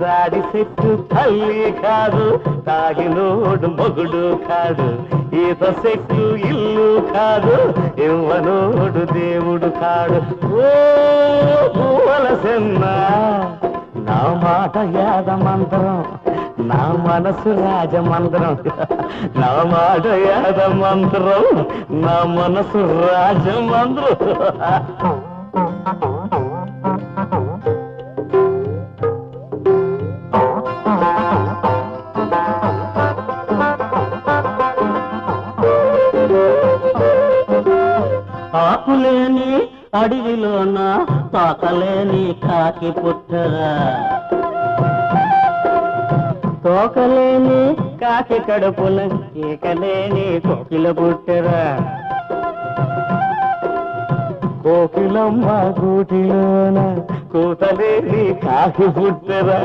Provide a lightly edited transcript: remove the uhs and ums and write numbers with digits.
తాడి చెట్టు తల్లి కాదు, తాగినోడు మొగుడు కాదు. ఈత చెట్టు ఇల్లు కాదు, ఇవ్వనోడు దేవుడు కాడు. ఓ పూవలసెన్న నా మాట యాద మంత్రం, నా మనసు రాజమంత్రం. నా మాట యాద మంత్రం, నా మనసు రాజమంత్రం. ఆకులేని అడవిలోన తోకలేని కాకి పుట్టరా, తోకలేని కాకి కడుపున ఈకలేని కోకిల పుట్టరా. కోకిలమ్మ గూటిలోన కూతలేని కాకి పుట్టరా.